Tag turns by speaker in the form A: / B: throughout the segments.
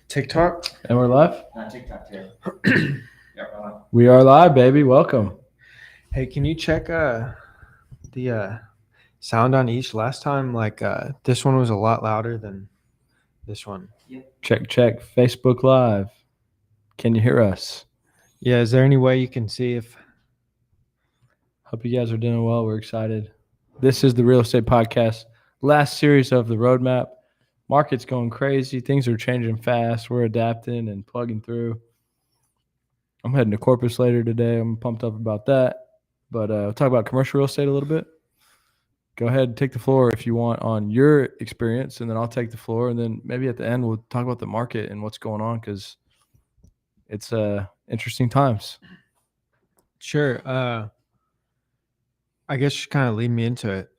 A: TikTok.
B: And we're live?
C: TikTok too. Yep, we're live.
B: We are live, baby. Welcome.
A: Hey, can you check the sound on each? Last time, this one was a lot louder than this one.
B: Check. Facebook Live. Can you hear us?
A: Yeah, is there any way you can see if?
B: Hope you guys are doing well. We're excited. This is the Real Estate Podcast, last series of the roadmap. Market's going crazy. Things are changing fast. We're adapting and plugging through. I'm heading to Corpus later today. I'm pumped up about that. But we'll talk about commercial real estate a little bit. Go ahead and take the floor if you want on your experience, and then I'll take the floor. And then maybe at the end, we'll talk about the market and what's going on because it's interesting times.
A: Sure. I guess you kind of lead me into it.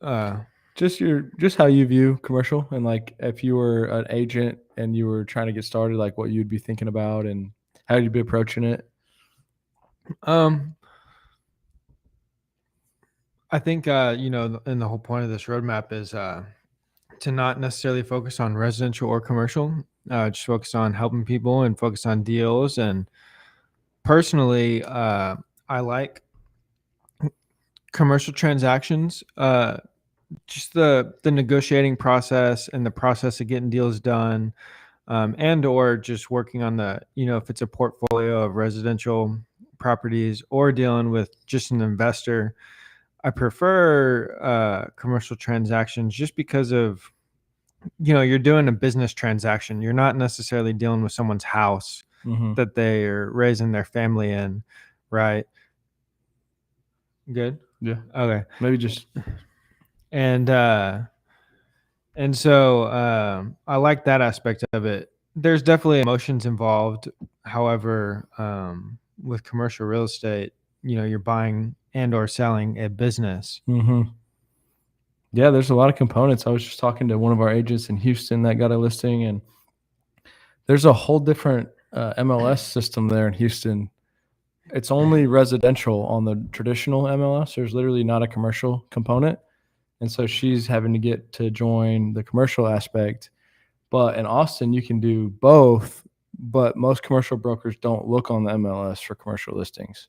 B: Just how you view commercial, and like if you were an agent and you were trying to get started, like what you'd be thinking about and how you'd be approaching it.
A: I think and the whole point of this roadmap is to not necessarily focus on residential or commercial. Just focus on helping people and focus on deals. And personally, I like commercial transactions. Just the negotiating process and the process of getting deals done, and or just working on the, if it's a portfolio of residential properties or dealing with just an investor. I prefer commercial transactions just because of, you're doing a business transaction. You're not necessarily dealing with someone's house that they are raising their family in, right? Good?
B: Yeah.
A: Okay.
B: Maybe just.
A: And so I like that aspect of it. There's definitely emotions involved. However, with commercial real estate, you're buying and or selling a business.
B: Yeah, there's a lot of components. I was just talking to one of our agents in Houston that got a listing, and there's a whole different MLS system there in Houston. It's only residential on the traditional MLS. There's literally not a commercial component. And so she's having to get to join the commercial aspect. But in Austin, you can do both, but most commercial brokers don't look on the MLS for commercial listings.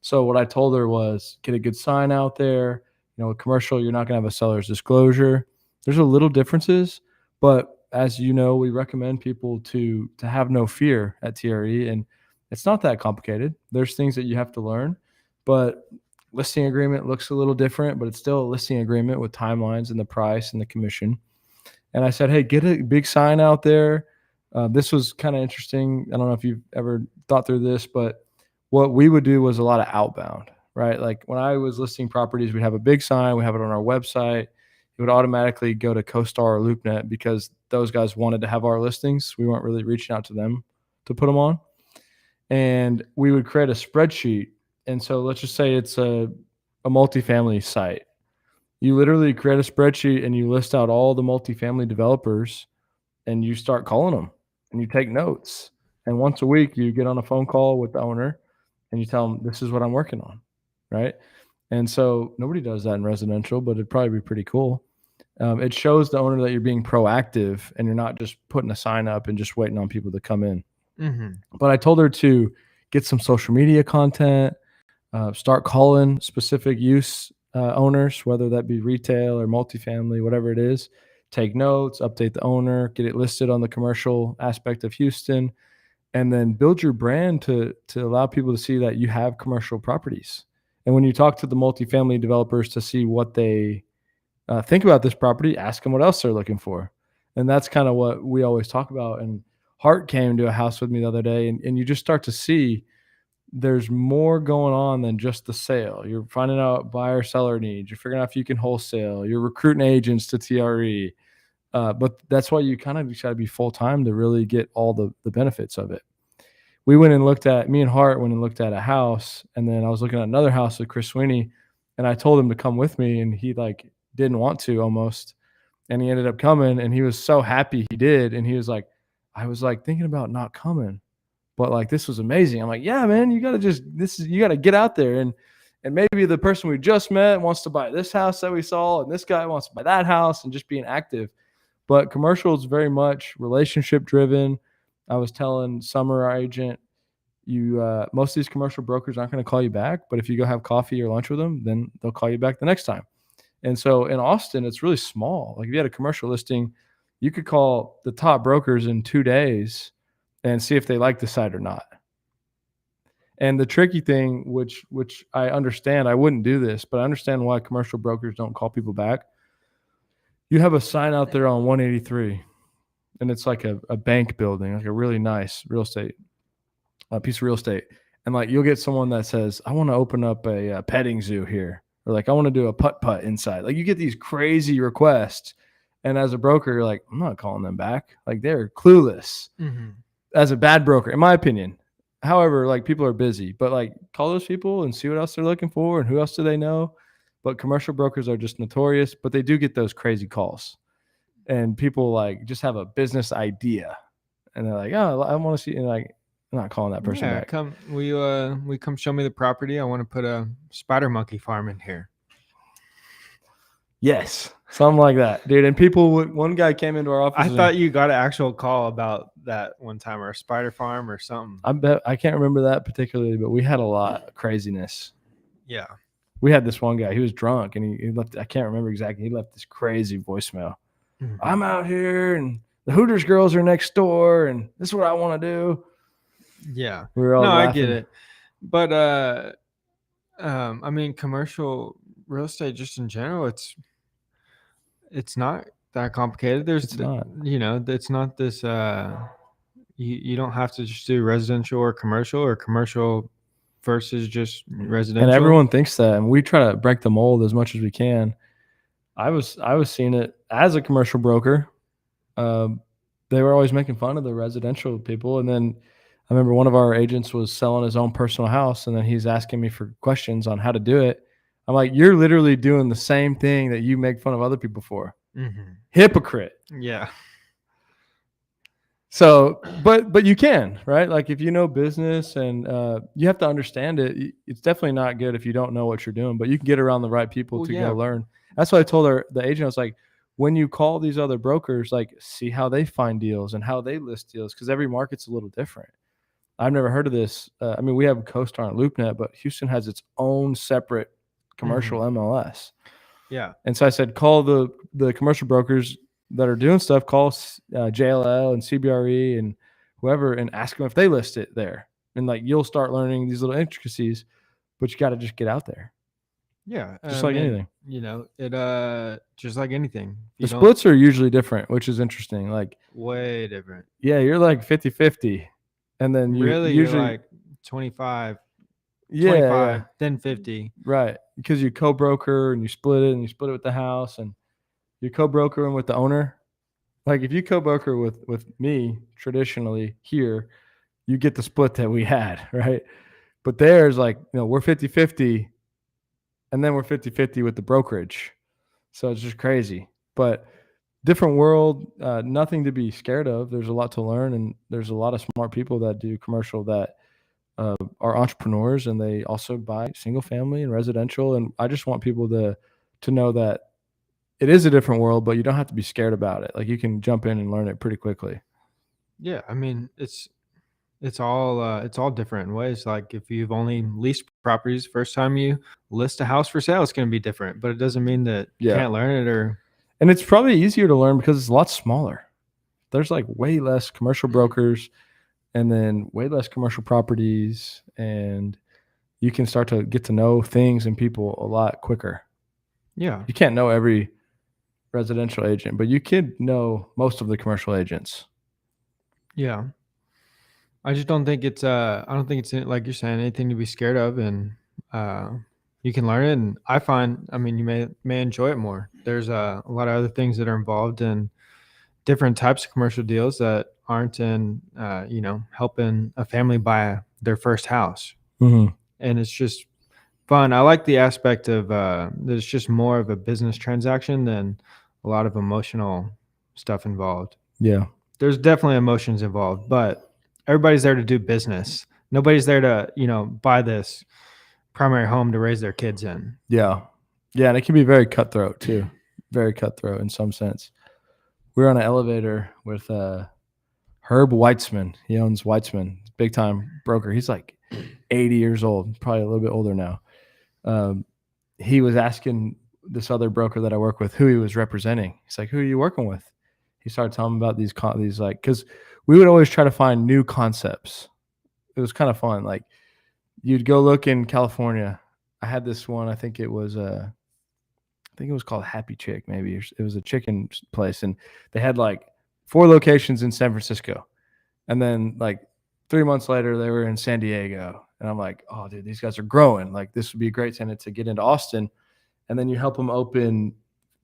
B: So what I told her was get a good sign out there. With commercial, you're not going to have a seller's disclosure. There's a little differences, but as you know, we recommend people to have no fear at TRE, and it's not that complicated. There's things that you have to learn, but listing agreement looks a little different, but it's still a listing agreement with timelines and the price and the commission. And I said, hey, get a big sign out there. This was kind of interesting. I don't know if you've ever thought through this, but what we would do was a lot of outbound, right? Like when I was listing properties, we'd have a big sign. We have it on our website. It would automatically go to CoStar or LoopNet because those guys wanted to have our listings. We weren't really reaching out to them to put them on. And we would create a spreadsheet. And so let's just say it's a multifamily site. You literally create a spreadsheet and you list out all the multifamily developers and you start calling them and you take notes. And once a week, you get on a phone call with the owner and you tell them, this is what I'm working on, right? And so nobody does that in residential, but it'd probably be pretty cool. It shows the owner that you're being proactive and you're not just putting a sign up and just waiting on people to come in. But I told her to get some social media content, start calling specific use owners, whether that be retail or multifamily, whatever it is. Take notes, update the owner, get it listed on the commercial aspect of Houston, and then build your brand to allow people to see that you have commercial properties. And when you talk to the multifamily developers to see what they think about this property, ask them what else they're looking for. And that's kind of what we always talk about. And Hart came to a house with me the other day, and you just start to see there's more going on than just the sale. You're finding out buyer seller needs. You're figuring out if you can wholesale. You're recruiting agents to TRE. But that's why you kind of got to be full-time to really get all the benefits of it. Me and Hart went and looked at a house, and then I was looking at another house with Chris Sweeney, and I told him to come with me, and he didn't want to almost. And he ended up coming, and he was so happy he did. And he was like, I was thinking about not coming, but this was amazing. I'm like, yeah, man, you got to get out there. And maybe the person we just met wants to buy this house that we saw, and this guy wants to buy that house, and just being active. But commercial is very much relationship driven. I was telling Summer, our agent, most of these commercial brokers aren't going to call you back, but if you go have coffee or lunch with them, then they'll call you back the next time. And so in Austin, it's really small. Like if you had a commercial listing, you could call the top brokers in 2 days and see if they like the site or not. And the tricky thing, which I understand, I wouldn't do this, but I understand why commercial brokers don't call people back. You have a sign out there on 183, and it's like a bank building, like a really nice real estate, a piece of real estate. And like you'll get someone that says, I want to open up a petting zoo here, or like I want to do a putt-putt inside. Like you get these crazy requests. And as a broker, you're like, I'm not calling them back. Like they're clueless.
A: Mm-hmm.
B: As a bad broker, in my opinion. However, like people are busy, but like call those people and see what else they're looking for and who else do they know. But commercial brokers are just notorious, but they do get those crazy calls. And people like just have a business idea and they're like, oh, I want to see, and like, I'm not calling that person
A: Yeah,
B: back.
A: come show me the property. I want to put a spider monkey farm in here.
B: Yes, something like that, dude. And one guy came into our office.
A: I thought you got an actual call about that one time, or a spider farm or something.
B: I can't remember that particularly, but we had a lot of craziness.
A: Yeah.
B: We had this one guy, he was drunk and he left, I can't remember exactly. He left this crazy voicemail.
A: Mhm.
B: I'm out here and the Hooters girls are next door and this is what I want to do.
A: Yeah.
B: We were all
A: No,
B: laughing.
A: I get it. But I mean, commercial real estate just in general, it's not that complicated.
B: It's not.
A: It's not this you don't have to just do residential or commercial versus just residential.
B: And everyone thinks that, and we try to break the mold as much as we can. I was seeing it as a commercial broker. They were always making fun of the residential people, and then I remember one of our agents was selling his own personal house, and then he's asking me for questions on how to do it. I'm like, you're literally doing the same thing that you make fun of other people for.
A: Mhm.
B: Hypocrite.
A: Yeah.
B: So, but you can, right? Like if you know business and you have to understand it, it's definitely not good if you don't know what you're doing, but you can get around the right people
A: Well,
B: to
A: yeah.
B: go learn. That's why I told the agent, I was like, when you call these other brokers, like see how they find deals and how they list deals, because every market's a little different. I've never heard of this. I mean, we have CoStar and LoopNet, but Houston has its own separate commercial MLS.
A: Yeah.
B: And so I said, call the commercial brokers that are doing stuff, call JLL and CBRE and whoever and ask them if they list it there. And like, you'll start learning these little intricacies, but you got to just get out there.
A: Yeah.
B: Just like anything.
A: It just like anything.
B: The splits are usually different, which is interesting. Like
A: way different.
B: Yeah, you're like 50-50. And then you
A: Really,
B: usually
A: you're like 25,
B: yeah,
A: 25, then 50.
B: right. Because you co-broker and you split it with the house and you co-brokering with the owner. Like if you co-broker with me traditionally here, you get the split that we had, right? But there's like, we're 50-50 and then we're 50-50 with the brokerage. So it's just crazy. But different world, nothing to be scared of. There's a lot to learn, and there's a lot of smart people that do commercial that are entrepreneurs, and they also buy single family and residential. And I just want people to know that it is a different world, but you don't have to be scared about it. Like you can jump in and learn it pretty quickly.
A: Yeah, I mean it's all different in ways. Like if you've only leased properties, first time you list a house for sale, it's going to be different. But it doesn't mean that you can't learn it. And
B: it's probably easier to learn because it's a lot smaller. There's like way less commercial brokers and then way less commercial properties, and you can start to get to know things and people a lot quicker.
A: Yeah.
B: You can't know every residential agent, but you can know most of the commercial agents.
A: Yeah. I just don't think it's I don't think it's like you're saying anything to be scared of, and you can learn it. And I find, I mean, you may enjoy it more. There's a lot of other things that are involved in different types of commercial deals that aren't in helping a family buy their first house.
B: Mm-hmm.
A: And it's just fun. I like the aspect of that it's just more of a business transaction than a lot of emotional stuff involved.
B: Yeah.
A: There's definitely emotions involved, but everybody's there to do business. Nobody's there to, buy this primary home to raise their kids in.
B: Yeah. Yeah. And it can be very cutthroat too. Very cutthroat in some sense. We were on an elevator with her Herb Weitzman. He owns Weitzman, big time broker. He's like 80 years old, probably a little bit older now. He was asking this other broker that I work with who he was representing. He's like, "Who are you working with?" He started telling me about these like, because we would always try to find new concepts. It was kind of fun. Like you'd go look in California. I had this one. I think it was called Happy Chick. Maybe it was a chicken place, and they had like 4 locations in San Francisco, and then like 3 months later they were in San Diego. And I'm like, oh, dude, these guys are growing. Like this would be a great tenant to get into Austin. And then you help them open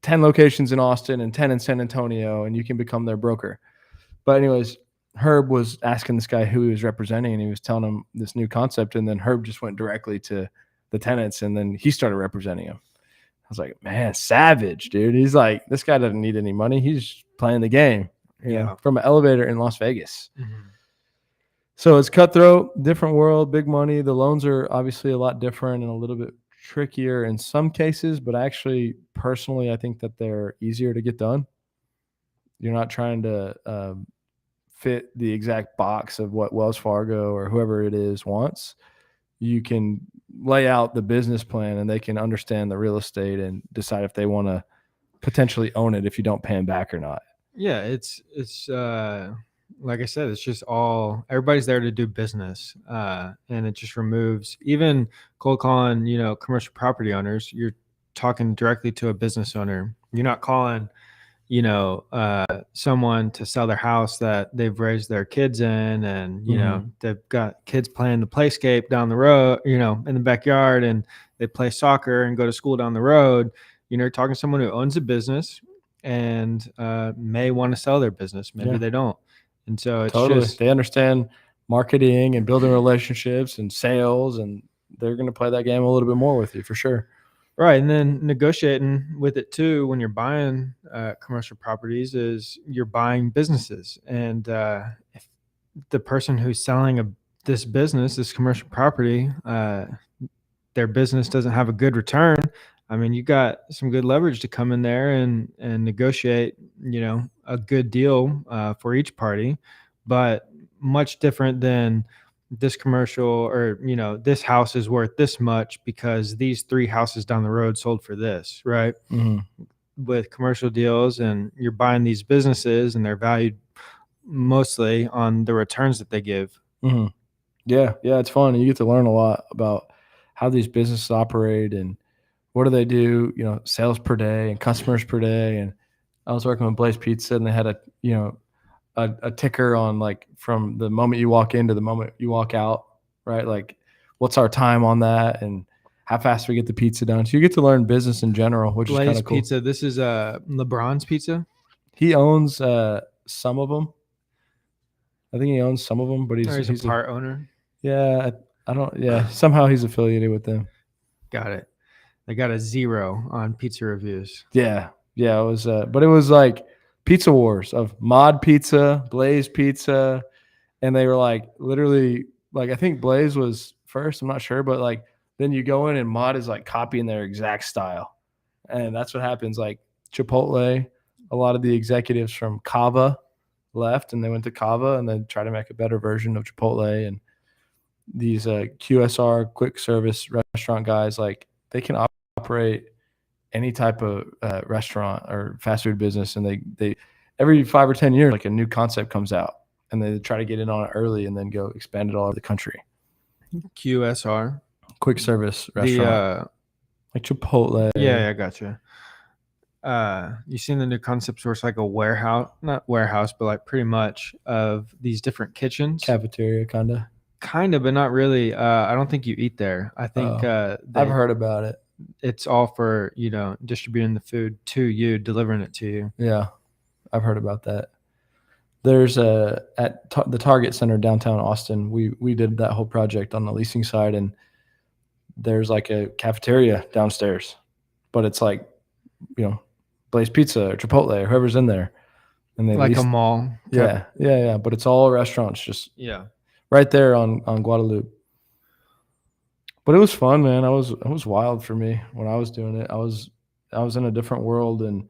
B: 10 locations in Austin and 10 in San Antonio, and you can become their broker. But anyways, Herb was asking this guy who he was representing, and he was telling him this new concept. And then Herb just went directly to the tenants, and then he started representing him. I was like, man, savage, dude. He's like, this guy doesn't need any money. He's playing the game, you know, from an elevator in Las Vegas.
A: Mm-hmm.
B: So it's cutthroat, different world, big money. The loans are obviously a lot different and a little bit trickier in some cases, but actually, personally, I think that they're easier to get done. You're not trying to fit the exact box of what Wells Fargo or whoever it is wants. You can lay out the business plan, and they can understand the real estate and decide if they want to potentially own it if you don't pay them back or not.
A: Yeah, it's like I said, it's just everybody's there to do business, and it just removes even cold calling, commercial property owners. You're talking directly to a business owner. You're not calling, someone to sell their house that they've raised their kids in, and they've got kids playing the playscape down the road, in the backyard, and they play soccer and go to school down the road. You're talking to someone who owns a business and may want to sell their business. Maybe they don't. And so it's just,
B: they understand marketing and building relationships and sales, and they're going to play that game a little bit more with you for sure.
A: Right. And then negotiating with it too, when you're buying commercial properties, is you're buying businesses. And if the person who's selling this commercial property, their business doesn't have a good return, I mean, you got some good leverage to come in there and negotiate, a good deal for each party, but much different than this commercial, or, this house is worth this much because these 3 houses down the road sold for this, right?
B: Mm-hmm.
A: With commercial deals, and you're buying these businesses, and they're valued mostly on the returns that they give.
B: Mm-hmm. Yeah, it's fun. And you get to learn a lot about how these businesses operate and what do they do, sales per day and customers per day. And I was working with Blaze Pizza, and they had a ticker on, like, from the moment you walk in to the moment you walk out, right? Like, what's our time on that and how fast we get the pizza done. So you get to learn business in general, which is kind
A: Blaze
B: of cool.
A: Pizza. This is LeBron's Pizza.
B: He owns some of them. I think he owns some of them, but
A: He's a part owner.
B: Yeah, I don't. Yeah, somehow he's affiliated with them.
A: Got it. They got a 0 on pizza reviews.
B: Yeah. It was, but it was like Pizza Wars of Mod Pizza, Blaze Pizza, and they were like literally, like, I think Blaze was first. I'm not sure, but like then you go in and Mod is like copying their exact style, and that's what happens. Like Chipotle, a lot of the executives from Cava left, and they went to Cava and then try to make a better version of Chipotle. And these QSR, quick service restaurant guys, like, they can operate any type of restaurant or fast food business, and they every 5 or 10 years, like, a new concept comes out, and they try to get in on it early and then go expand it all over the country.
A: QSR,
B: quick service restaurant, like Chipotle.
A: Yeah, I gotcha. You seen the new concepts where it's like a warehouse, not warehouse, but like pretty much of these different kitchens,
B: cafeteria,
A: kind of, but not really. I don't think you eat there. I think
B: I've heard about it.
A: It's all for, distributing the food to you, delivering it to you.
B: Yeah, I've heard about that. There's at the Target Center downtown Austin, we did that whole project on the leasing side, and there's like a cafeteria downstairs, but it's like, Blaze Pizza or Chipotle or whoever's in there, and they
A: like a mall.
B: Yeah. But it's all restaurants, just right there on Guadalupe. But it was fun, man. It was wild for me when I was doing it. I was in a different world, and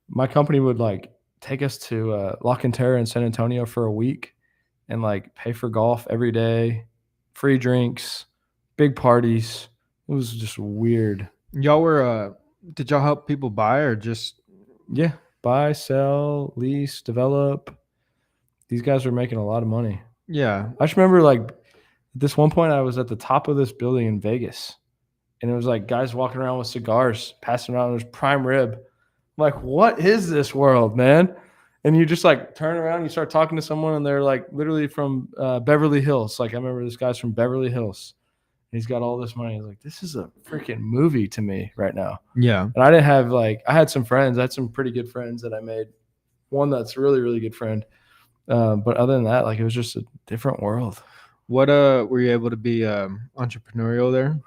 B: my company would, like, take us to La Cantera in San Antonio for a week and like pay for golf every day, free drinks, big parties. It was just weird.
A: Y'all were did y'all help people buy or just
B: Yeah. Buy, sell, lease, develop. These guys were making a lot of money.
A: yeah.
B: I just remember like at this one point I was at the top of this building in Vegas and it was like guys walking around with cigars, passing around. It was prime rib. I'm like, what is this world, man? And you just like turn around and you start talking to someone and they're like literally from Beverly Hills. Like I remember this guy's from Beverly Hills. He's got all this money. He's like, this is a freaking movie to me right now.
A: Yeah.
B: And I didn't have like, I had some friends. I had some pretty good friends that I made. One that's a really, really good friend. But other than that, like it was just a different world.
A: What were you able to be entrepreneurial there?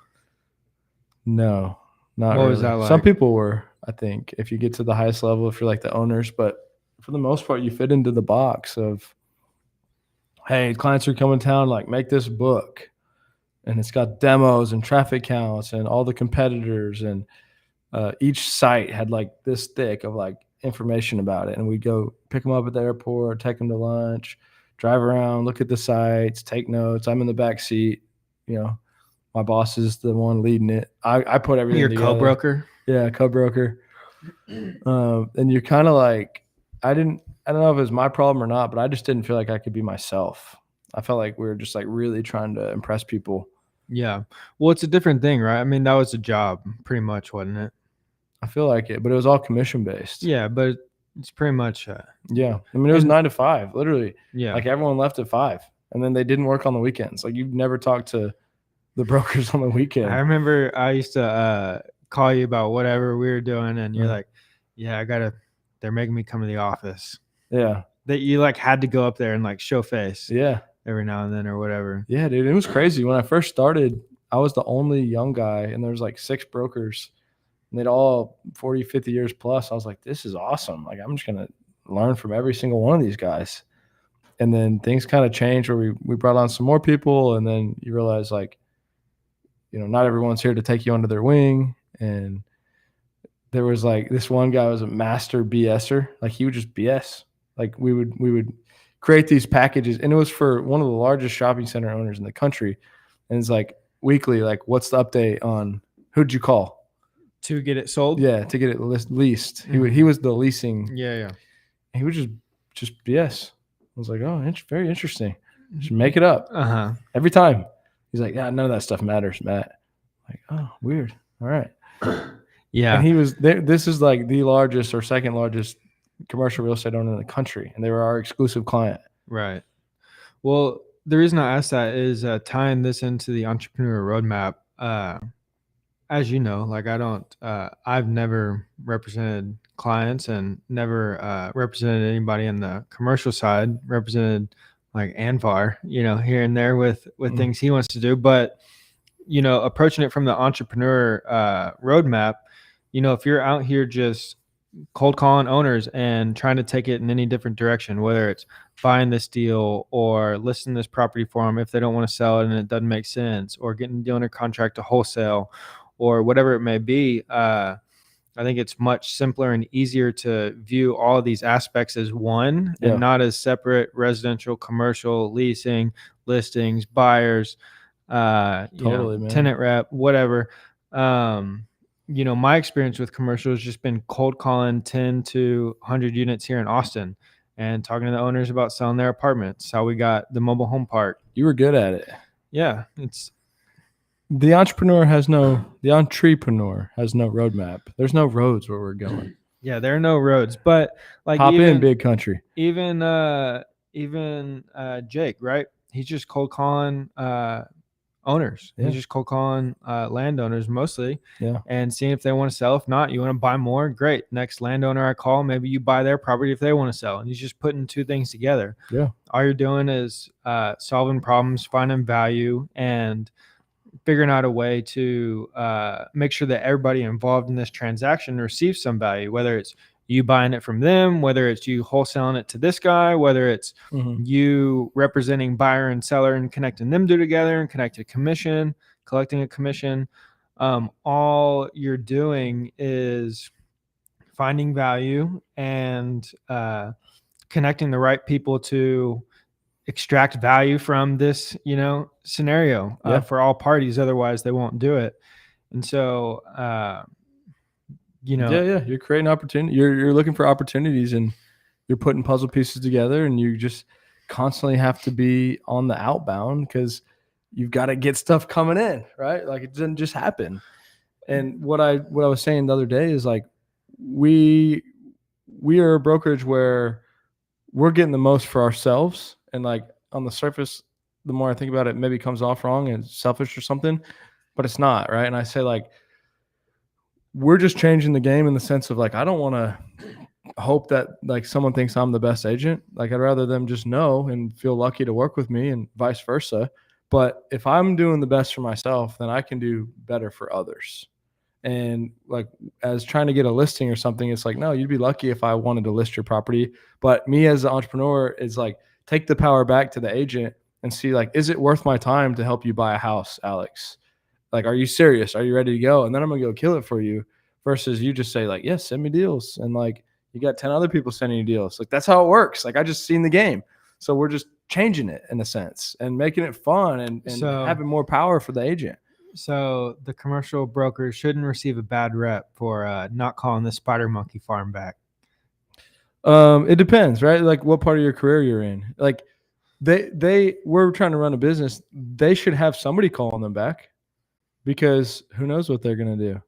B: No, not
A: What
B: really.
A: was that
B: Some
A: like?
B: people were, I think, if you get to the highest level, if you're like the owners, but for the most part, you fit into the box of, hey, clients are coming to town, like make this book. And it's got demos and traffic counts and all the competitors. And each site had like this thick of like information about it. And we'd go pick them up at the airport, take them to lunch, drive around, look at the sites, take notes. I'm in the back seat, you know. My boss is the one leading it. I put everything
A: Your
B: together.
A: co-broker?
B: Yeah, co-broker. And you're kind of like, I don't know if it was my problem or not, but I just didn't feel like I could be myself. I felt like we were just like really trying to impress people.
A: Yeah. Well, it's a different thing, right? I mean, that was a job pretty much, wasn't it?
B: I feel like it, but it was all commission based.
A: Yeah, but it's pretty much
B: Yeah. I mean, it was
A: And-
B: 9 to 5, literally.
A: yeah.
B: Like everyone left at 5 and then they didn't work on the weekends. Like you've never talked to the brokers on the weekend.
A: I remember I used to call you about whatever we were doing and you're
B: Yeah.
A: like, yeah, they're making me come to the office.
B: Yeah.
A: That you like had to go up there and like show face
B: Yeah.
A: every now and then or whatever.
B: Yeah, dude. It was crazy. When I first started, I was the only young guy and there was like 6 brokers and they'd all 40, 50 years plus. I was like, this is awesome. Like I'm just going to learn from every single one of these guys. And then things kind of changed where we brought on some more people and then you realize like, you know, not everyone's here to take you under their wing. And there was like this one guy was a master BSer. Like he would just BS. Like we would create these packages and it was for one of the largest shopping center owners in the country. And it's like weekly, like what's the update on who'd you call?
A: To get it sold?
B: Yeah, to get it leased. He was the leasing.
A: Yeah, yeah.
B: He would just BS. I was like, oh, very interesting. Just make it up
A: Uh-huh.
B: every time. He's like, yeah, none of that stuff matters, Matt. I'm like, oh, weird. All right.
A: Yeah.
B: And he was there. This is like the largest or second largest commercial real estate owner in the country. And they were our exclusive client.
A: Right. Well, the reason I asked that is tying this into the entrepreneur roadmap. As you know, like I've never represented clients and never represented anybody on the commercial side, represented like Anvar, you know, here and there with things he wants to do. But, you know, approaching it from the entrepreneur roadmap, you know, if you're out here just cold calling owners and trying to take it in any different direction, whether it's buying this deal or listing this property for them if they don't want to sell it and it doesn't make sense, or getting the deal under contract to wholesale or whatever it may be, I think it's much simpler and easier to view all of these aspects as one
B: Yeah.
A: and not as separate: residential, commercial, leasing, listings, buyers,
B: Totally, man.
A: tenant rep, whatever. You know, my experience with commercial has just been cold calling 10 to 100 units here in Austin and talking to the owners about selling their apartments. How we got the mobile home park.
B: You were good at it.
A: Yeah, it's
B: The entrepreneur has no roadmap. There's no roads where we're going.
A: yeah, there are no roads, but like
B: Hop
A: even,
B: in, big country.
A: even Jake, right? He's just cold calling owners.
B: Yeah.
A: He's just cold calling landowners mostly,
B: Yeah.
A: and seeing if they want to sell. If not, you want to buy more, great. Next landowner I call, maybe you buy their property if they want to sell. And he's just putting two things together.
B: Yeah.
A: All you're doing is solving problems, finding value, and figuring out a way to make sure that everybody involved in this transaction receives some value, whether it's you buying it from them, whether it's you wholesaling it to this guy, whether it's
B: Mhm.
A: you representing buyer and seller and connecting them two together and collecting a commission. All you're doing is finding value and connecting the right people to extract value from this, scenario for all parties. Otherwise, they won't do it. And so,
B: yeah, you're creating opportunity. You're looking for opportunities, and you're putting puzzle pieces together, and you just constantly have to be on the outbound because you've got to get stuff coming in, right? Like it doesn't just happen. And what I was saying the other day is like we are a brokerage where we're getting the most for ourselves, and like on the surface, the more I think about it, maybe comes off wrong and selfish or something, but it's not, right? And I say like we're just changing the game in the sense of like I don't want to hope that like someone thinks I'm the best agent. Like I'd rather them just know and feel lucky to work with me and vice versa. But if I'm doing the best for myself, then I can do better for others. And like as trying to get a listing or something, it's like, no, you'd be lucky if I wanted to list your property. But me as the entrepreneur is like, take the power back to the agent and see like, is it worth my time to help you buy a house, Alex? Like, are you serious? Are you ready to go? And then I'm going to go kill it for you versus you just say like, yes, send me deals. And like, you got 10 other people sending you deals. Like that's how it works. Like I just seen the game. So we're just changing it in a sense and making it fun and
A: So-
B: having more power for the agent.
A: So the commercial brokers shouldn't receive a bad rep for not calling the spider monkey farm back.
B: It depends, right? Like what part of your career you're in. Like we're trying to run a business. They should have somebody calling them back because who knows what they're going to do.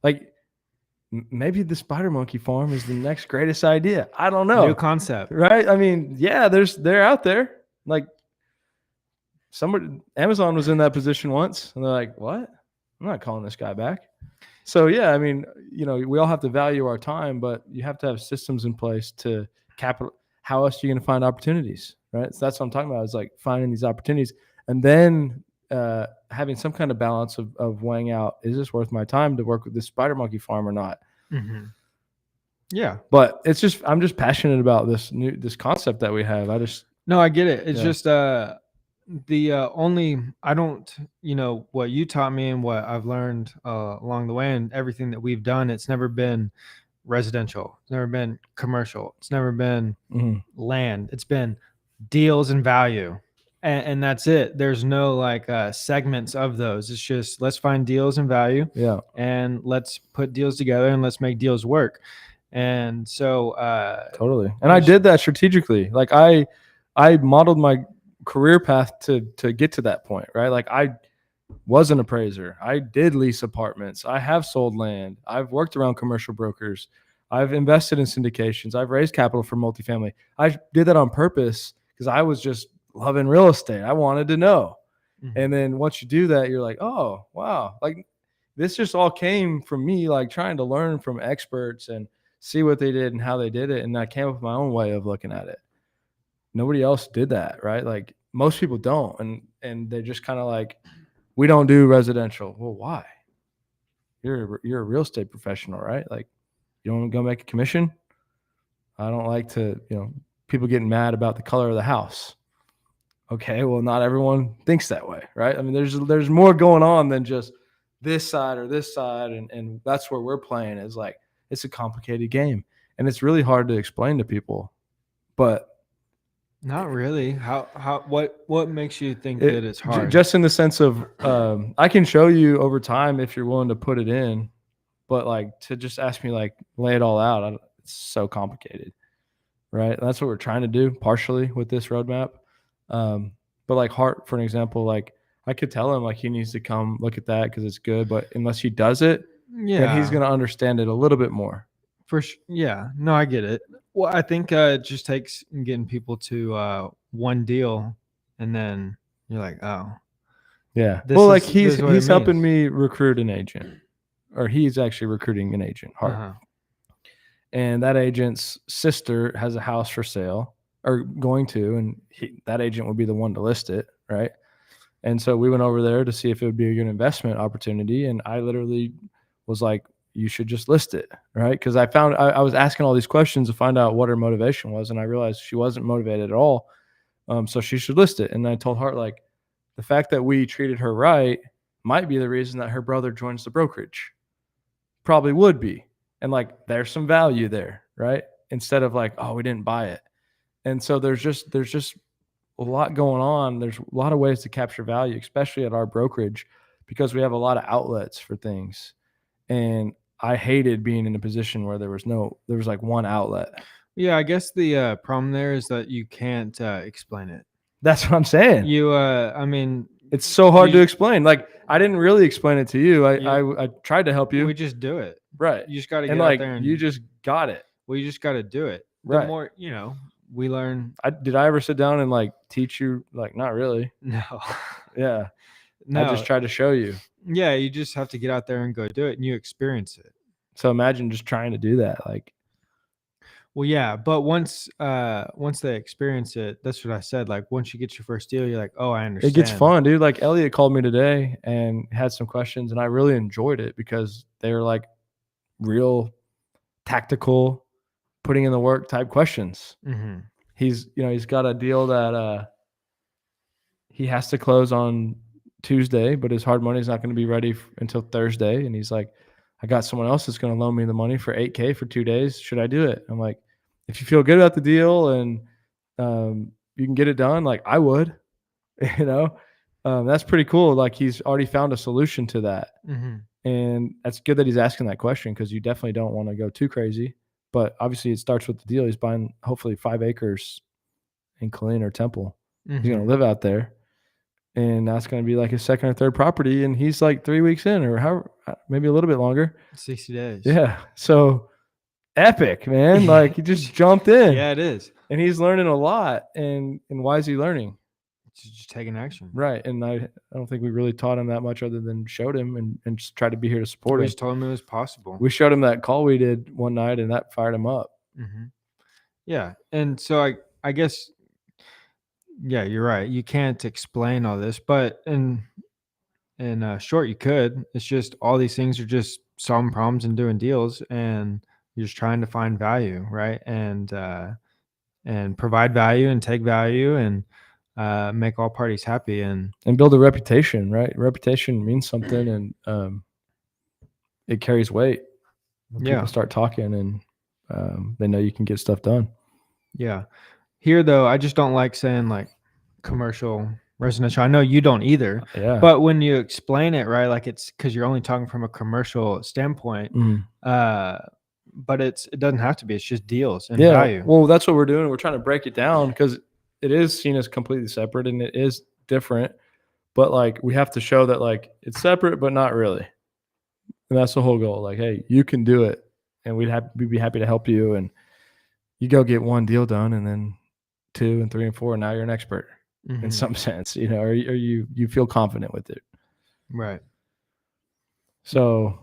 B: Like maybe the spider monkey farm is the next greatest idea. I don't know.
A: New concept.
B: Right? I mean, yeah, they're out there. Like Amazon was in that position once and they're like, what? I'm not calling this guy back. So yeah, I mean, we all have to value our time, but you have to have systems in place to capital. How else are you going to find opportunities? Right. So that's what I'm talking about is like finding these opportunities and then having some kind of balance of weighing out, is this worth my time to work with this spider monkey farm or not?
A: Mm-hmm. Yeah.
B: But it's just, I'm just passionate about this concept that we have.
A: No, I get it. It's
B: Yeah.
A: just I don't, what you taught me and what I've learned along the way and everything that we've done, it's never been residential. It's never been commercial. It's never been land. It's been deals and value. And that's it. There's no like segments of those. It's just let's find deals and value.
B: Yeah.
A: And let's put deals together and let's make deals work. And so
B: totally. And I did that strategically. Like I modeled my career path to get to that point, right? Like I was an appraiser. I did lease apartments. I have sold land. I've worked around commercial brokers. I've invested in syndications. I've raised capital for multifamily. I did that on purpose because I was just loving real estate. I wanted to know.
A: Mm-hmm.
B: And then once you do that, you're like, oh, wow. Like this just all came from me, like trying to learn from experts and see what they did and how they did it. And I came up with my own way of looking at it. Nobody else did that, right? Like most people don't. And they're just kind of like, we don't do residential. Well, why? You're a real estate professional, right? Like you don't want to go make a commission. I don't like to, people getting mad about the color of the house. Okay, well, not everyone thinks that way, right? I mean, there's more going on than just this side or this side. And that's where we're playing is like, it's a complicated game. And it's really hard to explain to people, but
A: not really. What makes you think that it's hard?
B: Just in the sense of I can show you over time if you're willing to put it in, but like to just ask me like lay it all out, it's so complicated, right? And that's what we're trying to do partially with this roadmap. But like Hart, for an example, like I could tell him like he needs to come look at that because it's good, but unless he does it, then he's going to understand it a little bit more.
A: Yeah, no, I get it. Well, I think it just takes getting people to one deal, and then you're like, oh,
B: yeah. Well, like he's helping me recruit an agent, or he's actually recruiting an agent, Hart.
A: Uh-huh.
B: And that agent's sister has a house for sale, or going to, and that agent would be the one to list it, right? And so we went over there to see if it would be a good investment opportunity, and I literally was like, you should just list it, right? Because I found I was asking all these questions to find out what her motivation was, and I realized she wasn't motivated at all. So she should list it. And I told Hart, like, the fact that we treated her right might be the reason that her brother joins the brokerage. Probably would be. And like, there's some value there, right? Instead of like, oh, we didn't buy it. And so there's just a lot going on. There's a lot of ways to capture value, especially at our brokerage, because we have a lot of outlets for things. And I hated being in a position where there was like one outlet.
A: Yeah, I guess the problem there is that you can't explain it.
B: That's what I'm saying.
A: I mean,
B: It's so hard
A: you-
B: to explain. Like, I didn't really explain it to you.
A: You-
B: I tried to help you.
A: we just do it.
B: Right.
A: You just got to get
B: And
A: out
B: like,
A: there and
B: you just got it.
A: we just got to do it. The
B: Right.
A: more, we learn.
B: Did I ever sit down and like teach you? Like, not really.
A: No,
B: Yeah.
A: no.
B: I just tried to show you.
A: Yeah, you just have to get out there and go do it, and you experience it.
B: So imagine just trying to do that. Like,
A: Well, yeah, but once they experience it, that's what I said. Like once you get your first deal, you're like, oh, I understand.
B: it gets fun, dude. Like, Elliot called me today and had some questions, and I really enjoyed it because they were like real tactical, putting in the work type questions.
A: Mm-hmm.
B: He's got a deal that he has to close on Tuesday, but his hard money is not going to be ready until Thursday. And he's like, I got someone else that's going to loan me the money for $8,000 for 2 days. Should I do it? I'm like, if you feel good about the deal and you can get it done, like I would, that's pretty cool. Like he's already found a solution to that.
A: Mm-hmm.
B: And that's good that he's asking that question because you definitely don't want to go too crazy. But obviously it starts with the deal. He's buying hopefully 5 acres in Killeen or Temple.
A: Mm-hmm.
B: He's going to live out there. And that's going to be like his second or third property. And he's like 3 weeks in or however, maybe a little bit longer.
A: 60 days.
B: Yeah. So epic, man. Like he just jumped in.
A: Yeah, it is.
B: And he's learning a lot. And why is he learning?
A: Just taking action.
B: Right. And I don't think we really taught him that much other than showed him and just tried to be here to support
A: We
B: him.
A: just told him it was possible.
B: We showed him that call we did one night and that fired him up.
A: Mm-hmm. Yeah. And so I guess, yeah, you're right. You can't explain all this, but in short, you could. It's just all these things are just solving problems and doing deals, and you're just trying to find value, right? And provide value and take value and make all parties happy and
B: build a reputation, right? Reputation means something, and it carries weight. When
A: Yeah.
B: people start talking, and they know you can get stuff done.
A: yeah. Here though, I just don't like saying like commercial residential. I know you don't either.
B: Yeah.
A: But when you explain it, right, like it's because you're only talking from a commercial standpoint.
B: Mhm.
A: But it doesn't have to be. It's just deals and
B: Yeah.
A: value.
B: Well, that's what we're doing. We're trying to break it down because it is seen as completely separate and it is different. But like we have to show that like it's separate, but not really. And that's the whole goal. Like, hey, you can do it, and we'd be happy to help you. And you go get one deal done, and then 2 and 3 and 4, and now you're an expert in
A: Mhm.
B: some sense, or you feel confident with it.
A: Right.
B: So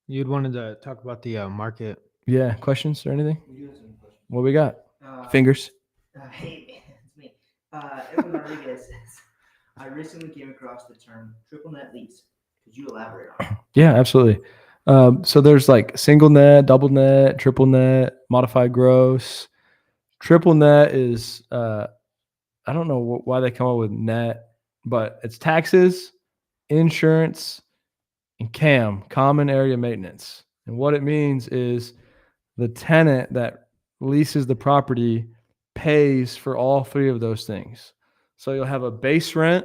A: You'd wanted to talk about the market.
B: yeah, questions or anything?
D: We do have some questions.
B: What we got?
D: Uh,
B: Fingers.
D: Hey, it's me. Edwin Rodriguez says, I recently came across the term triple net lease. Could you elaborate on it?
B: Yeah, absolutely. So there's like single net, double net, triple net, modified gross. Triple net is I don't know why they come up with net, but it's taxes, insurance, and CAM, common area maintenance. And what it means is the tenant that leases the property pays for all 3 of those things. So you'll have a base rent.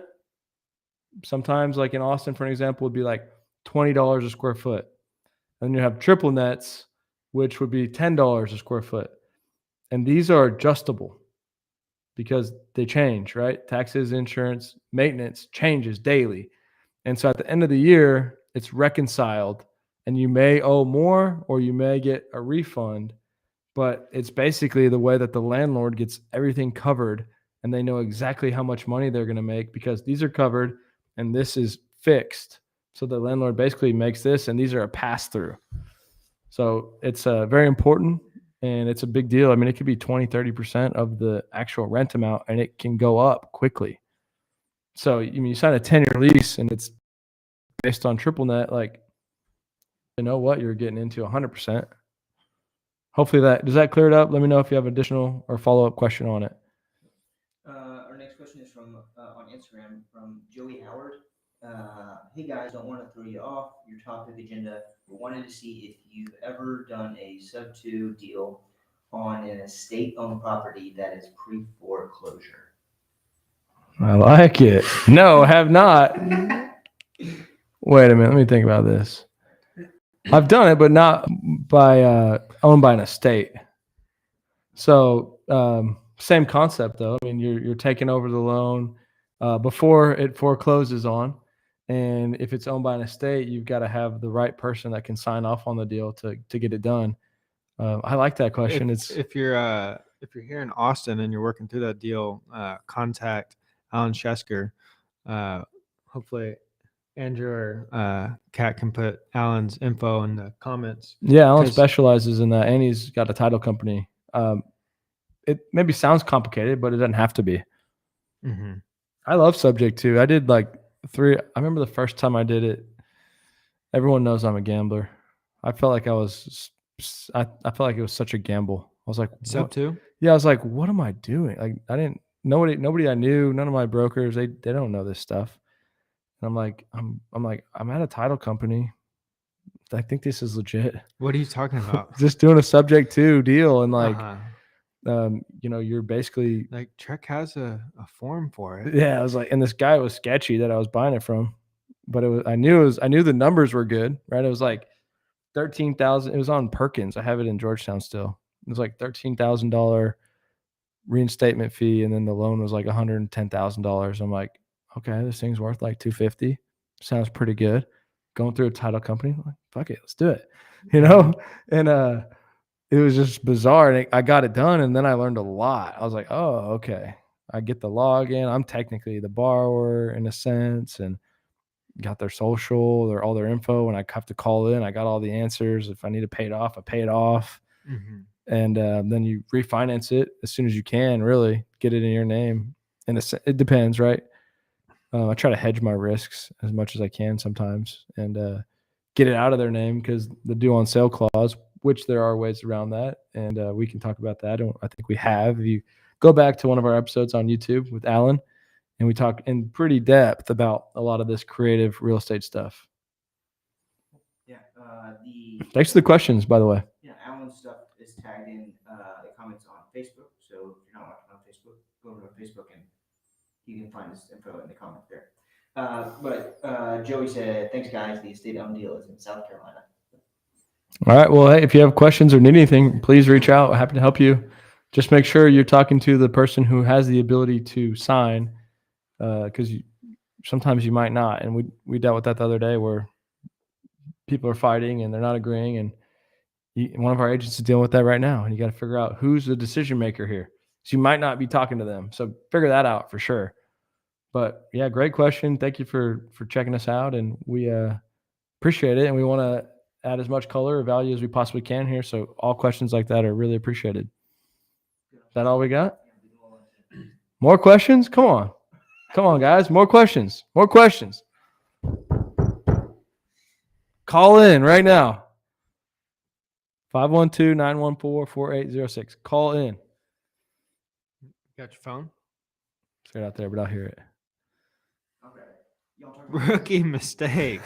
B: Sometimes, like in Austin, for an example, would be like $20 a square foot. And you have triple nets, which would be $10 a square foot. And these are adjustable because they change, right? Taxes, insurance, maintenance changes daily. And so at the end of the year, it's reconciled and you may owe more or you may get a refund, but it's basically the way that the landlord gets everything covered and they know exactly how much money they're going to make because these are covered and this is fixed. So the landlord basically makes this and these are a pass through. So it's very important and it's a big deal. I mean, it could be 20, 30% of the actual rent amount and it can go up quickly. So you sign a 10-year lease and it's based on triple net, like, you know what, you're getting into 100%. Hopefully does that clear it up? Let me know if you have additional or follow-up question on it.
D: Our next question is from on Instagram from Joey Howard. hey guys, don't want to throw you off your topic agenda. We wanted to see if you've ever done a sub 2 deal on an estate owned property that is pre foreclosure.
B: I like it. No, have not. Wait a minute. Let me think about this. I've done it, but not by owned by an estate. So same concept though. I mean, you're taking over the loan before it forecloses on, and if it's owned by an estate, you've got to have the right person that can sign off on the deal to get it done. I like that question.
A: If you're here in Austin and you're working through that deal, contact Alan Shesker. Hopefully Andrew or Kat can put Alan's info in the comments.
B: Yeah, Alan
A: 'Cause-
B: specializes in that, and he's got a title company. It maybe sounds complicated, but it doesn't have to be.
A: Mhm.
B: I love subject to. I did like 3. I remember the first time I did it. Everyone knows I'm a gambler. I felt like I felt like it was such a gamble. I was like,
A: Sub
B: what?
A: 2?
B: Yeah, I was like, what am I doing? Like, I didn't. Nobody I knew. None of my brokers. They don't know this stuff. And I'm like, I'm at a title company. I think this is legit.
A: What are you talking about?
B: Just doing a subject to deal, and like,
A: Uh-huh.
B: you're basically.
A: Like Trek has a form for it.
B: Yeah, I was like, and this guy was sketchy that I was buying it from, but I knew the numbers were good, right? It was like 13,000. It was on Perkins. I have it in Georgetown still. It was like $13,000 reinstatement fee, and then the loan was like $110,000. I'm like, okay, this thing's worth like $250. Sounds pretty good. Going through a title company, like, fuck it, let's do it, And it was just bizarre, and I got it done, and then I learned a lot. I was like, oh, okay. I get the login. I'm technically the borrower in a sense, and got their social, all their info. And I have to call in. I got all the answers. If I need to pay it off, I pay it off.
A: Mhm.
B: And then you refinance it as soon as you can. Really get it in your name. And it depends, right? I try to hedge my risks as much as I can sometimes, and get it out of their name because the due on sale clause, which there are ways around that, and we can talk about that. I think we have. If you go back to one of our episodes on YouTube with Alan, and we talk in pretty depth about a lot of this creative real estate stuff.
D: Yeah.
B: Thanks for the questions, by the way.
D: Yeah, Alan's stuff is tagged in the comments on Facebook. So if you're not watching on Facebook, go over to Facebook and you can find this info in the comments there. But Joey said, thanks guys. The estate owned deal is in South Carolina.
B: All right. Well, hey, if you have questions or need anything, please reach out. Happy to help you. Just make sure you're talking to the person who has the ability to sign, because sometimes you might not. And we dealt with that the other day where people are fighting and they're not agreeing. And one of our agents is dealing with that right now. And you got to figure out who's the decision maker here. So you might not be talking to them. So figure that out for sure. But yeah, great question. Thank you for checking us out. And we appreciate it. And we want to add as much color or value as we possibly can here. So all questions like that are really appreciated. Is that all we got? More questions? Come on. Come on, guys. More questions. More questions. Call in right now. 512-914-4806. Call in.
A: Got your phone?
B: It's right out there, but I'll hear it.
D: Okay. Y'all talk about
A: Rookie mistake.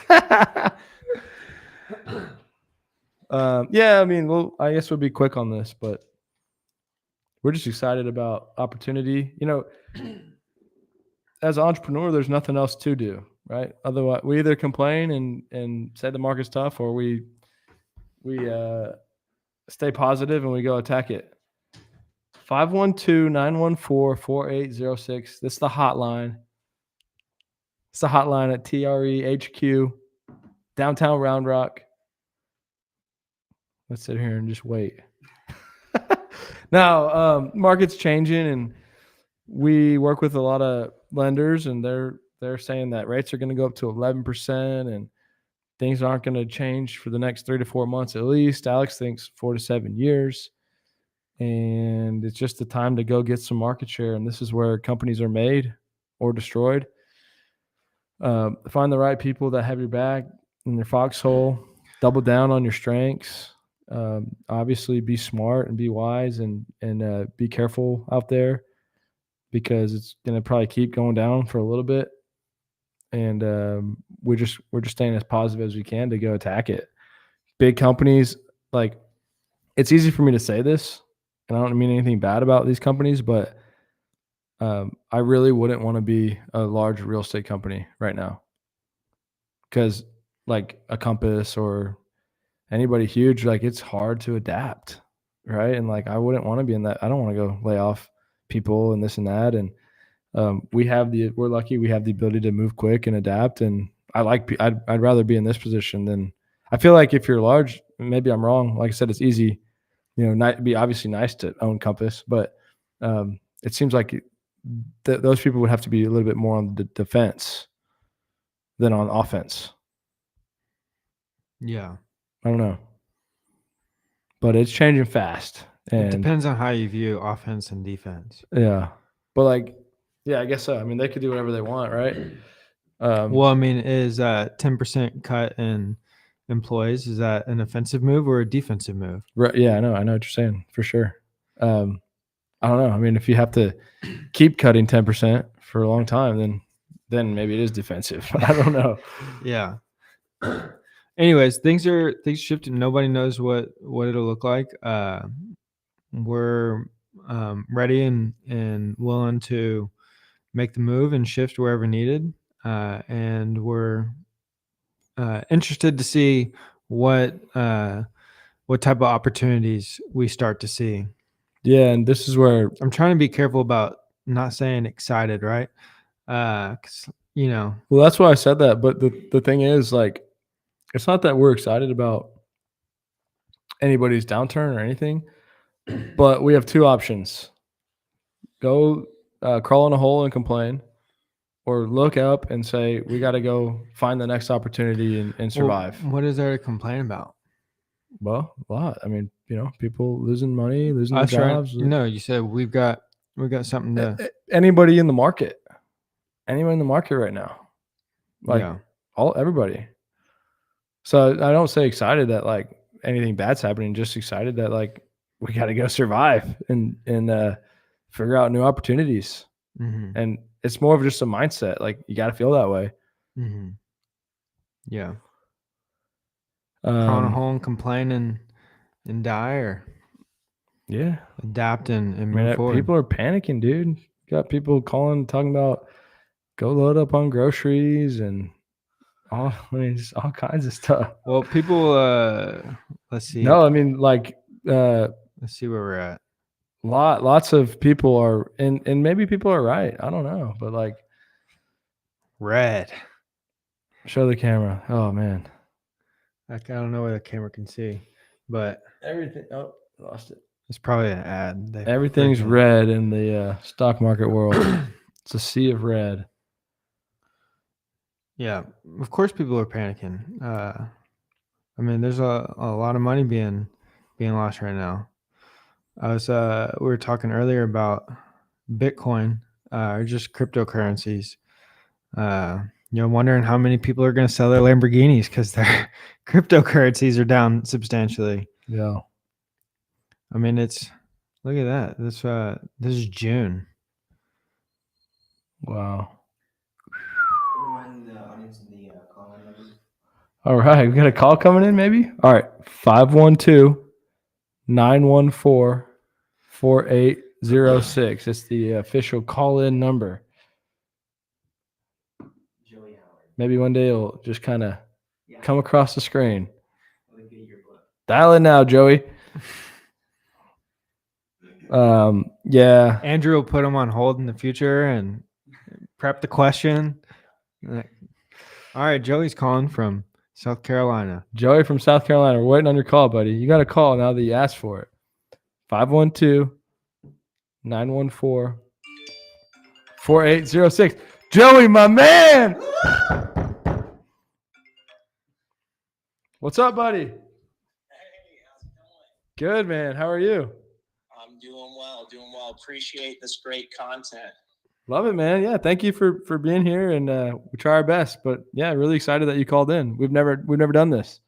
B: Yeah, I mean, I guess we'll be quick on this, but we're just excited about opportunity. As an entrepreneur, there's nothing else to do, right? Otherwise, we either complain and say the market's tough, or we stay positive and we go attack it. 512-914-4806. This is the hotline. It's the hotline at TRE HQ, downtown Round Rock. Let's sit here and just wait. Now, market's changing, and we work with a lot of lenders, and they're saying that rates are going to go up to 11%, and things aren't going to change for the next 3 to 4 months at least. Alex thinks 4 to 7 years, and it's just the time to go get some market share. And this is where companies are made or destroyed. Find the right people that have your back in their foxhole. Double down on your strengths. Obviously, be smart and be wise, and be careful out there, because it's going to probably keep going down for a little bit. and we're just staying as positive as we can to go attack it. Big companies, like, it's easy for me to say this, and I don't mean anything bad about these companies, but I really wouldn't want to be a large real estate company right now, because like a Compass or anybody huge, like, it's hard to adapt, right? And like, I wouldn't want to be in that. I don't want to go lay off people and this and that. And we're lucky we have the ability to move quick and adapt. And I'd rather be in this position than, I feel like if you're large, maybe I'm wrong. Like I said, it's easy, it'd be obviously nice to own Compass, but it seems like those people would have to be a little bit more on the defense than on offense.
A: Yeah.
B: I don't know, but it's changing fast.
A: It
B: And
A: depends on how you view offense and defense.
B: yeah, but like, yeah, I guess so. I mean, they could do whatever they want, right?
A: Well, I mean, is 10% cut in employees, is that an offensive move or a defensive move?
B: Right, yeah, I know what you're saying for sure. I don't know. I mean, if you have to keep cutting 10% for a long time, then maybe it is defensive. I don't know.
A: Yeah. Anyways, things shifting. Nobody knows what it'll look like. We're ready and willing to make the move and shift wherever needed. And we're interested to see what type of opportunities we start to see.
B: Yeah, and this is where
A: I'm trying to be careful about not saying excited, right? 'Cause,
B: well, that's why I said that. But the thing is, like, it's not that we're excited about anybody's downturn or anything, but we have two options: go crawl in a hole and complain, or look up and say we got to go find the next opportunity and survive.
A: Well, what is there to complain about?
B: Well, a lot. I mean, people losing money, losing their
A: Us, right?
B: jobs.
A: No, you said we've got something to.
B: Anybody in the market, anyone in the market right now, like
A: Yeah.
B: everybody. So I don't say excited that like anything bad's happening, just excited that like we got to go survive and figure out new opportunities.
A: Mm-hmm.
B: And it's more of just a mindset. Like, you got to feel that way.
A: Mm-hmm. Yeah. Crawl in a
B: Um,
A: hole and complain and die, or
B: yeah.
A: adapt and
B: I
A: move
B: mean,
A: forward.
B: people are panicking, dude. Got people calling, talking about go load up on groceries and just all kinds of stuff.
A: Well, people, let's see.
B: No, I mean, like,
A: Let's see where we're at.
B: lots of people are, and maybe people are right. I don't know, but like,
A: Red.
B: show the camera. Oh man,
A: I don't know where the camera can see, but
B: everything. Oh, lost it.
A: it's probably an ad.
B: Everything's red in the stock market world. It's a sea of red.
A: Yeah, of course people are panicking. I mean, there's a lot of money being lost right now. We were talking earlier about Bitcoin, or just cryptocurrencies. Wondering how many people are going to sell their Lamborghinis because their cryptocurrencies are down substantially.
B: Yeah.
A: I mean, look at that. This is June.
B: Wow.
D: Remind the audience of the call-in number.
B: All right, we got a call coming in, maybe. All right, 512-914-4806. It's the official call-in number.
D: Joey Howard.
B: Maybe one day it'll just kind of
D: Yeah.
B: come across the screen.
D: Let me get your book.
B: Dial in now, Joey. Yeah.
A: Andrew will put them on hold in the future and prep the question. All right, Joey's calling from South Carolina.
B: Joey from South Carolina, we're waiting on your call, buddy. You got a call now that you asked for it. 512-914-4806. Joey, my man. What's up, buddy?
E: Hey, how's it going?
B: Good, man. How are you?
E: I'm doing well. Appreciate this great content.
B: Love it, man. Yeah, thank you for being here, and we try our best. But yeah, really excited that you called in. We've never done this.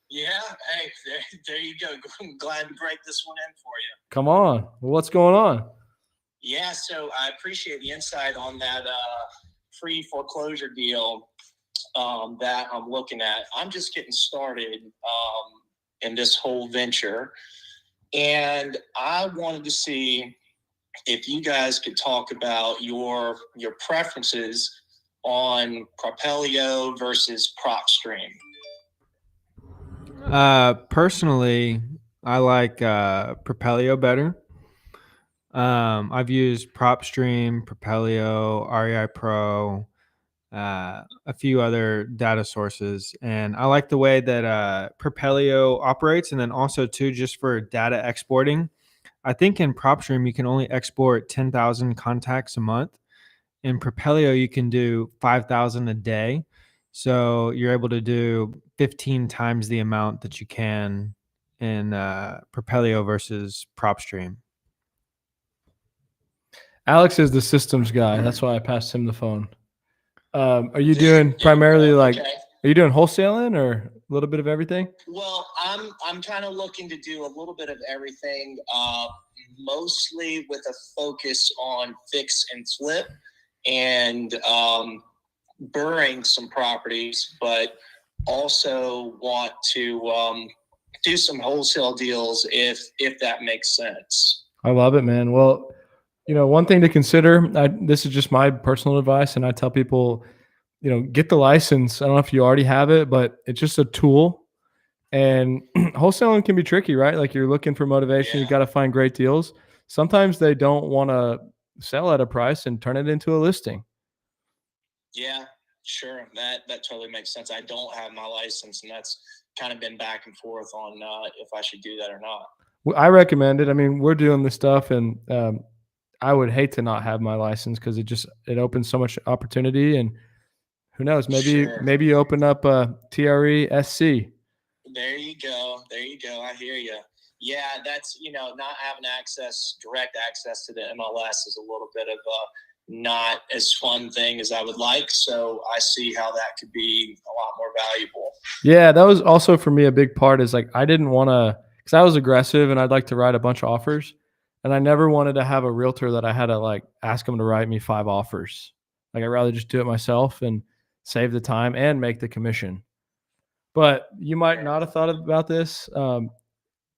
E: Yeah, hey, there you go. I'm glad to break this one in for you.
B: Come on. Well, what's going on?
E: Yeah, so I appreciate the insight on that pre-foreclosure deal that I'm looking at. I'm just getting started in this whole venture, and I wanted to see if you guys could talk about your preferences on Propelio versus PropStream.
A: Personally, I like Propelio better. I've used PropStream, Propelio, REI Pro, a few other data sources, and I like the way that Propelio operates. And then also too, just for data exporting, I think in PropStream you can only export 10,000 contacts a month. In Propelio you can do 5,000 a day, so you're able to do 15 times the amount that you can in Propelio versus PropStream.
B: Alex is the systems guy. That's why I passed him the phone. Are you doing primarily like,
E: Okay.
B: are you doing wholesaling or a little bit of everything?
E: Well, I'm kind of looking to do a little bit of everything, mostly with a focus on fix and flip and burring some properties, but also want to do some wholesale deals if that makes sense.
B: I love it, man. Well, one thing to consider, this is just my personal advice, and I tell people, get the license. I don't know if you already have it, but it's just a tool. And wholesaling can be tricky, right? Like you're looking for motivation.
E: Yeah.
B: You got to find great deals. Sometimes they don't want to sell at a price and turn it into a listing.
E: Yeah, sure. That totally makes sense. I don't have my license, and that's kind of been back and forth on if I should do that or not.
B: Well, I recommend it. I mean, we're doing this stuff, and I would hate to not have my license because it opens so much opportunity. And who knows, maybe you open up a TRE SC.
E: There you go. I hear you. Yeah, that's, not having direct access to the MLS is a little bit of a not as fun thing as I would like. So I see how that could be a lot more valuable.
B: Yeah, that was also for me a big part is like I didn't want to, because I was aggressive and I'd like to write a bunch of offers. And I never wanted to have a realtor that I had to like ask them to write me 5 offers. Like I'd rather just do it myself and save the time and make the commission. But you might not have thought about this.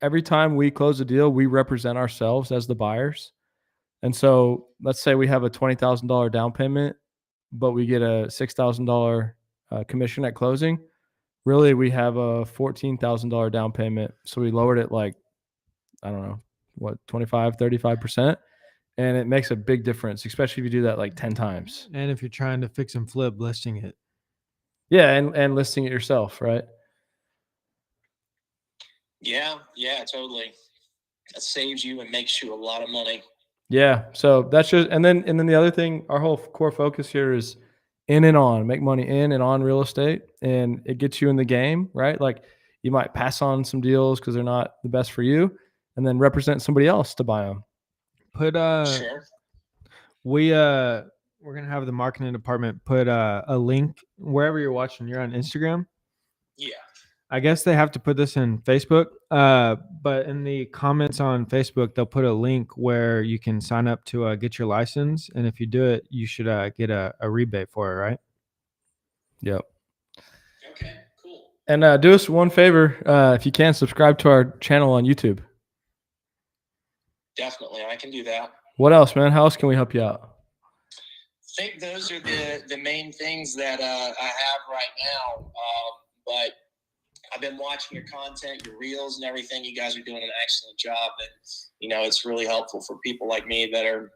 B: Every time we close a deal, we represent ourselves as the buyers. And so let's say we have a $20,000 down payment, but we get a $6,000 commission at closing. Really, we have a $14,000 down payment. So we lowered it like, I don't know, 25, 35%. And it makes a big difference, especially if you do that like 10 times.
A: And if you're trying to fix and flip, listing it.
B: Yeah, and listing it yourself, right?
E: Yeah, totally. That saves you and makes you a lot of money.
B: Yeah. So that's just, and then the other thing, our whole core focus here is in and on, make money in and on real estate, and it gets you in the game, right? Like you might pass on some deals because they're not the best for you, and then represent somebody else to buy them.
A: Put
E: Sure.
A: we're gonna have the marketing department put a link wherever you're watching. You're on Instagram.
E: Yeah.
A: I guess they have to put this in Facebook. But in the comments on Facebook, they'll put a link where you can sign up to get your license, and if you do it, you should get a rebate for it, right?
B: Yep.
E: Okay, cool.
B: And do us one favor, if you can, subscribe to our channel on YouTube.
E: Definitely, I can do that.
B: What else, man? How else can we help you out?
E: I think those are the main things that I have right now. But I've been watching your content, your reels and everything. You guys are doing an excellent job. And, it's really helpful for people like me that are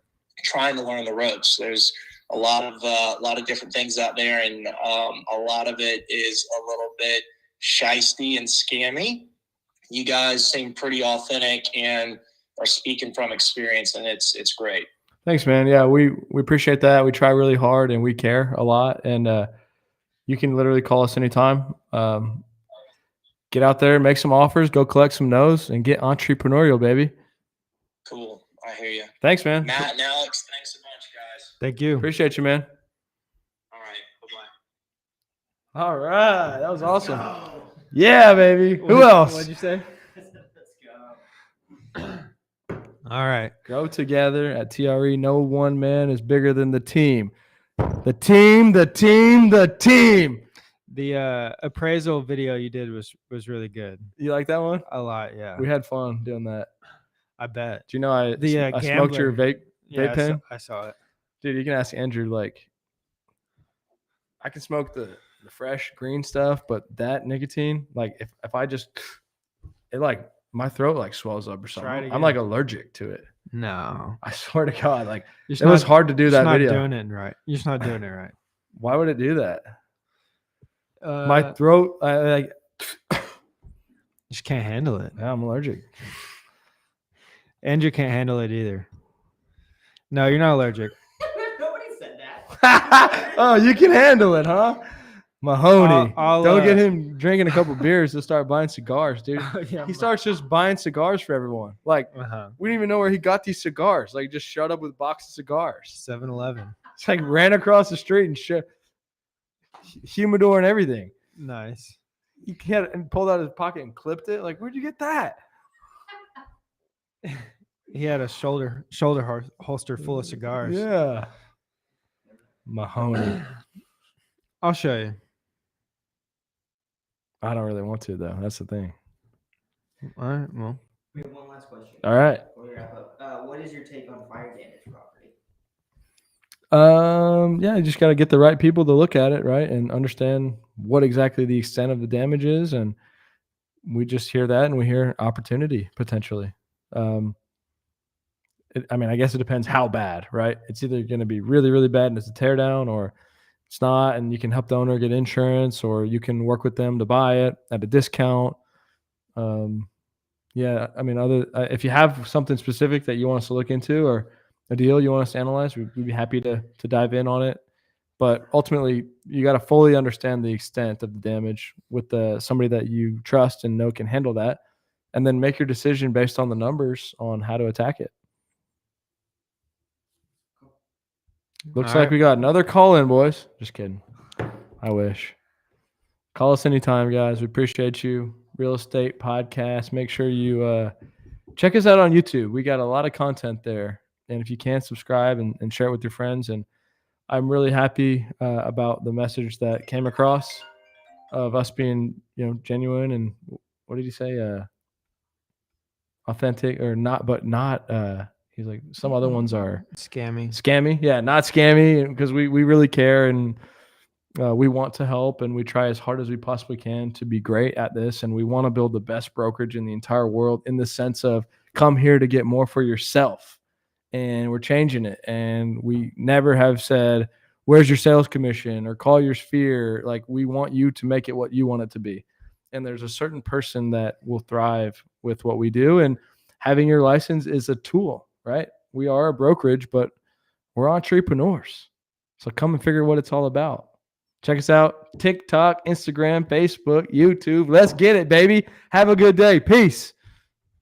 E: trying to learn the ropes. There's a lot of different things out there. And a lot of it is a little bit shisty and scammy. You guys seem pretty authentic and are speaking from experience, and it's great.
B: Thanks, man. Yeah, we appreciate that. We try really hard and we care a lot. And you can literally call us anytime. Get out there, make some offers, go collect some no's, and get entrepreneurial, baby.
E: Cool. I hear you.
B: Thanks, man.
E: Matt and Alex, thanks a bunch, guys.
A: Thank you.
B: Appreciate you, man.
E: All right. Bye-bye.
B: All right. That was awesome. Yeah, baby. Who else?
A: What'd you say?
D: Let's go.
A: All right.
B: Grow together at TRE. No one man is bigger than the team. The team.
A: The appraisal video you did was really good.
B: You like that one?
A: A lot, yeah.
B: We had fun doing that.
A: I bet.
B: Do you know I
A: The
B: smoked your
A: gambler.
B: vape
A: Yeah,
B: pen?
A: I saw it.
B: Dude, you can ask Andrew. Like, I can smoke the fresh green stuff, but that nicotine, like, if I just, it like my throat like swells up or
A: Try it
B: something. I'm
A: again.
B: like allergic to it.
A: No,
B: I swear to God, like
A: You're just
B: it was
A: not-
B: hard to do
A: you're
B: that
A: just not
B: video.
A: doing it right. You're just not doing it right.
B: Why would it do that? My
A: My
B: throat, I like,
A: just can't handle it.
B: yeah, I'm allergic.
A: Andrew can't handle it either. No, you're not allergic.
D: Nobody said that.
B: Oh, you can handle it, huh? Mahoney.
A: I'll,
B: Don't get him drinking a couple beers to start buying cigars, dude.
A: Yeah,
B: He starts just buying cigars for everyone. Like,
A: uh-huh.
B: we didn't even know where he got these cigars. Like, just showed up with a box of cigars.
A: 7-Eleven.
B: It's like ran across the street and humidor and everything.
A: Nice.
B: He had and pulled out his pocket and clipped it. Like, where'd you get that?
A: He had a shoulder holster full of cigars.
B: Yeah. Mahoney.
A: I'll show you.
B: I don't really want to, though. That's the thing.
A: All right. Well,
D: We have one last question.
B: All right.
D: Before we wrap up. What is your take on fire damage property?
B: Yeah, you just got to get the right people to look at it, right, and understand what exactly the extent of the damage is, and we just hear that, and we hear opportunity potentially. I guess it depends how bad, right? It's either going to be really, really bad and it's a tear down, or it's not, and you can help the owner get insurance, or you can work with them to buy it at a discount. Yeah, I mean, if you have something specific that you want us to look into or a deal you want us to analyze, we'd be happy to dive in on it. But ultimately, you got to fully understand the extent of the damage with somebody that you trust and know can handle that, and then make your decision based on the numbers on how to attack it. Looks
A: All
B: like
A: right.
B: we got another call in, boys. Just kidding. I wish. Call us anytime, guys. We appreciate you. Real Estate Podcast. Make sure you check us out on YouTube. We got a lot of content there. And if you can, subscribe and share it with your friends. And I'm really happy about the message that came across of us being, genuine and what did he say? Authentic or not, but not. He's like, some other ones are
A: scammy.
B: Yeah, not scammy, because we really care and we want to help, and we try as hard as we possibly can to be great at this. And we want to build the best brokerage in the entire world, in the sense of come here to get more for yourself. And we're changing it. And we never have said, where's your sales commission or call your sphere? Like, we want you to make it what you want it to be. And there's a certain person that will thrive with what we do. And having your license is a tool, right? We are a brokerage, but we're entrepreneurs. So come and figure what it's all about. Check us out. TikTok, Instagram, Facebook, YouTube. Let's get it, baby. Have a good day. Peace.